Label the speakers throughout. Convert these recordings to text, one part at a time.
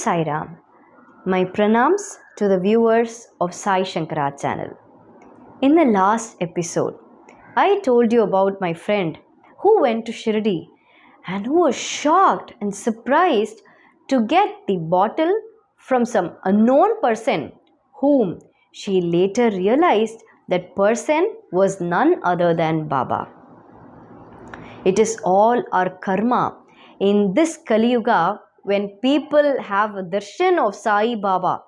Speaker 1: Sai Ram. My pranams to the viewers of Sai Shankara channel. In the last episode, I told you about my friend who went to Shirdi and who was shocked and surprised to get the bottle from some unknown person whom she later realized that person was none other than Baba. It is all our karma in this Kali Yuga when people have a darshan of Sai Baba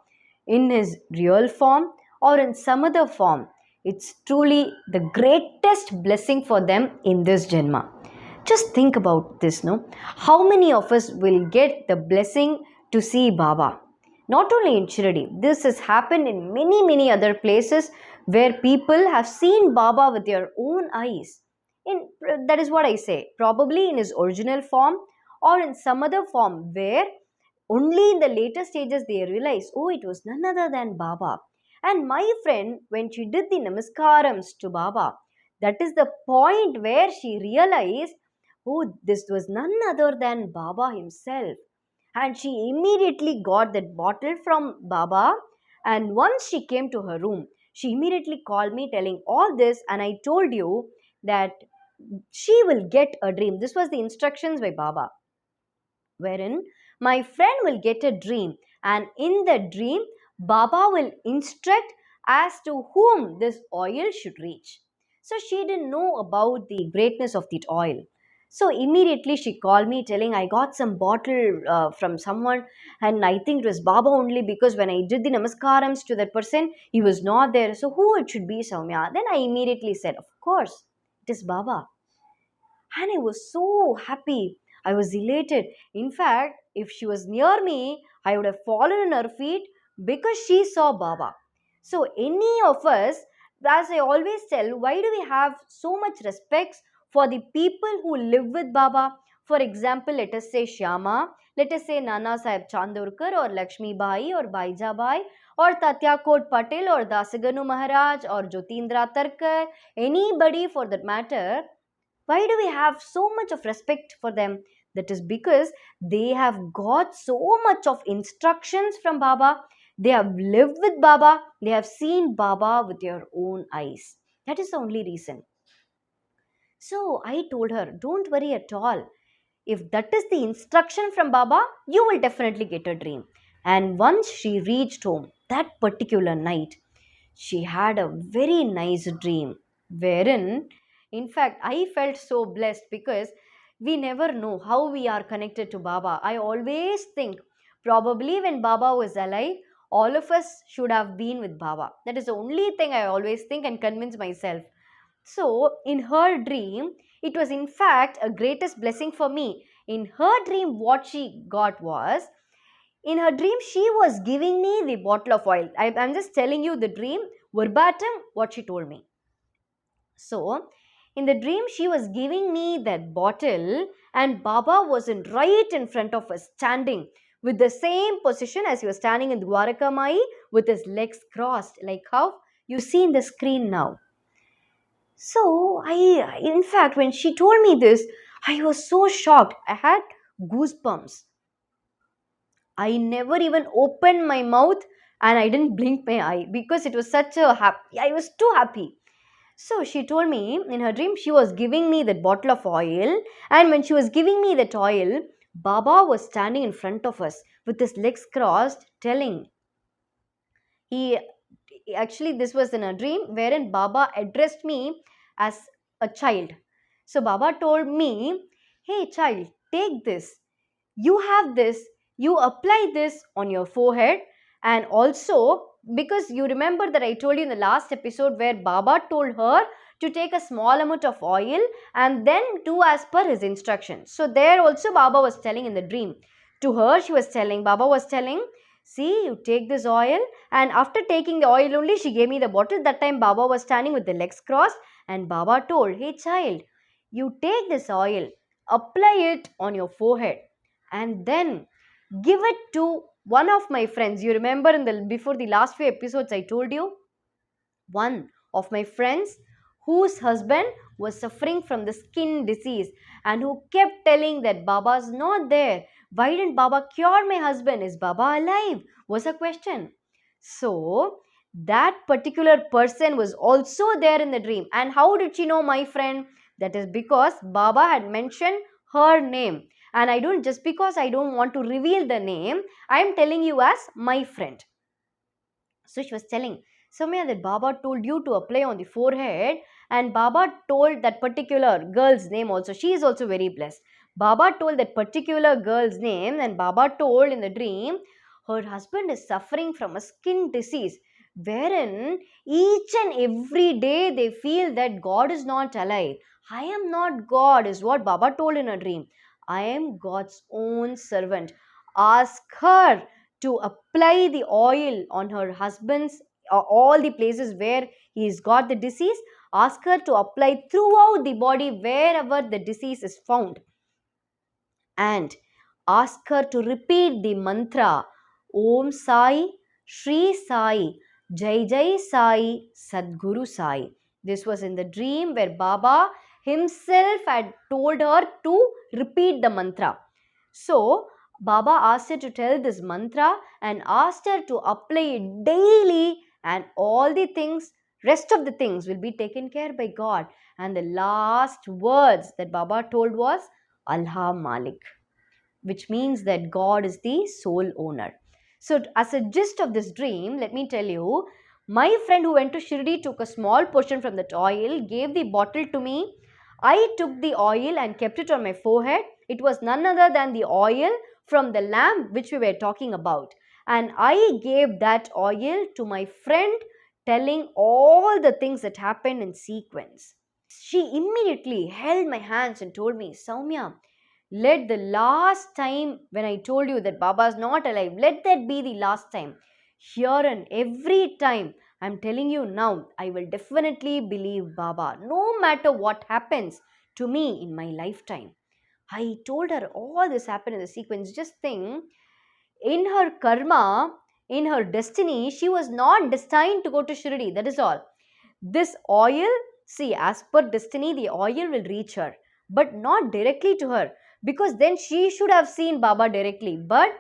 Speaker 1: in his real form or in some other form. It's truly the greatest blessing for them in this Janma. Just think about this, no? How many of us will get the blessing to see Baba? Not only in Shirdi, this has happened in many other places where people have seen Baba with their own eyes. That is what I say, probably in his original form or in some other form where only in the later stages they realize, oh, it was none other than Baba. And my friend, when she did the namaskarams to Baba, that is the point where she realized, oh, this was none other than Baba himself. And she immediately got that bottle from Baba. And once she came to her room, she immediately called me telling all this. And I told you that she will get a dream. This was the instructions by Baba, wherein my friend will get a dream, and in the dream, Baba will instruct as to whom this oil should reach. So she didn't know about the greatness of that oil. So immediately she called me telling, I got some bottle from someone, and I think it was Baba only because when I did the namaskarams to that person, he was not there. So who it should be, Soumya? Then I immediately said, of course, it is Baba. And I was so happy. I was elated. In fact, if she was near me, I would have fallen on her feet because she saw Baba. So, any of us, as I always tell, why do we have so much respect for the people who live with Baba? For example, let us say Shyama, let us say Nana Sahib Chandorkar or Lakshmi Bai or Baija Bai or Tatya Kot Patel or Dasaganu Maharaj or Jyotindra Tarkar, anybody for that matter. Why do we have so much of respect for them? That is because they have got so much of instructions from Baba. They have lived with Baba. They have seen Baba with their own eyes. That is the only reason. So I told her, don't worry at all. If that is the instruction from Baba, you will definitely get a dream. And once she reached home that particular night, she had a very nice dream wherein, in fact, I felt so blessed because we never know how we are connected to Baba. I always think probably when Baba was alive, all of us should have been with Baba. That is the only thing I always think and convince myself. So, in her dream, it was in fact a greatest blessing for me. In her dream, what she got was, in her dream, she was giving me the bottle of oil. I'm just telling you the dream verbatim what she told me. So, in the dream, she was giving me that bottle, and Baba was right in front of us, standing with the same position as he was standing in Dwaraka Mai with his legs crossed, like how you see in the screen now. So, in fact, when she told me this, I was so shocked. I had goosebumps. I never even opened my mouth and I didn't blink my eye because it was such a happy. I was too happy. So she told me in her dream she was giving me that bottle of oil, and when she was giving me that oil, Baba was standing in front of us with his legs crossed, telling, he actually, this was in a dream wherein Baba addressed me as a child. So Baba told me, hey child, take this. You have this, you apply this on your forehead, and also because you remember that I told you in the last episode where Baba told her to take a small amount of oil and then do as per his instructions. So there also Baba was telling in the dream. To her, she was telling, Baba was telling, see, you take this oil, and after taking the oil only, she gave me the bottle. That time Baba was standing with the legs crossed, and Baba told, hey child, you take this oil, apply it on your forehead, and then give it to one of my friends. You remember in the before the last few episodes I told you, one of my friends whose husband was suffering from the skin disease and who kept telling that Baba's not there, Why didn't Baba cure my husband? Is Baba alive? Was a question. So, that particular person was also there in the dream. And how did she know my friend? That is because Baba had mentioned her name. And I don't, just because I don't want to reveal the name, I am telling you as my friend. So she was telling, Soumya, that Baba told you to apply on the forehead, and Baba told that particular girl's name also. She is also very blessed. Baba told that particular girl's name, and Baba told in the dream her husband is suffering from a skin disease, wherein each and every day they feel that God is not alive. I am not God, is what Baba told in a dream. I am God's own servant. Ask her to apply the oil on her husband's all the places where he's got the disease. Ask her to apply throughout the body wherever the disease is found, and ask her to repeat the mantra Om Sai, Shri Sai, Jai Jai Sai, Sadguru Sai. This was in the dream where Baba himself had told her to repeat the mantra. So, Baba asked her to tell this mantra and asked her to apply it daily, and all the things, rest of the things will be taken care by God. And the last words that Baba told was Allah Malik, which means that God is the sole owner. So, as a gist of this dream, let me tell you, my friend who went to Shirdi took a small portion from that oil, gave the bottle to me. I took the oil and kept it on my forehead. It was none other than the oil from the lamp which we were talking about. And I gave that oil to my friend, telling all the things that happened in sequence. She immediately held my hands and told me, Soumya, let the last time when I told you that Baba is not alive, let that be the last time. Here and every time I'm telling you now, I will definitely believe Baba, no matter what happens to me in my lifetime. I told her all this happened in the sequence. Just think, in her karma, in her destiny, she was not destined to go to Shirdi. That is all. This oil, see, as per destiny, the oil will reach her, but not directly to her, because then she should have seen Baba directly. But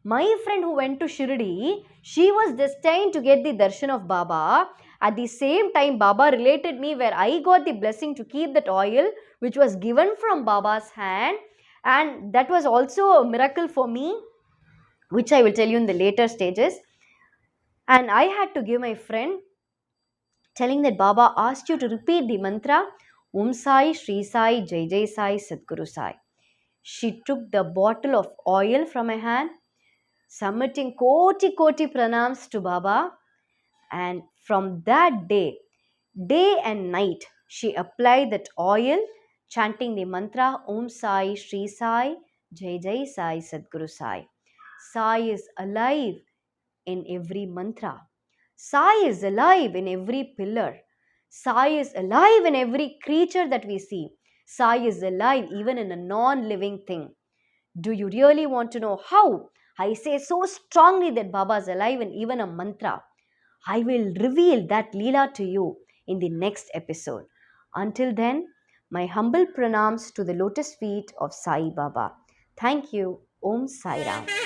Speaker 1: my friend who went to Shirdi, she was destined to get the darshan of Baba. At the same time, Baba related me where I got the blessing to keep that oil, which was given from Baba's hand, and that was also a miracle for me, which I will tell you in the later stages. And I had to give my friend, telling that Baba asked you to repeat the mantra Om Sai, Shri Sai, Jai Jai Sai, Sadguru Sai. She took the bottle of oil from my hand, submitting koti koti pranams to Baba, and from that day, day and night, she applied that oil, chanting the mantra Om Sai, Shri Sai, Jai Jai Sai, Sadguru Sai. Sai is alive in every mantra. Sai is alive in every pillar. Sai is alive in every creature that we see. Sai is alive even in a non living thing. Do you really want to know how? I say so strongly that Baba is alive in even a mantra. I will reveal that Leela to you in the next episode. Until then, my humble pranams to the lotus feet of Sai Baba. Thank you. Om Sai Ram.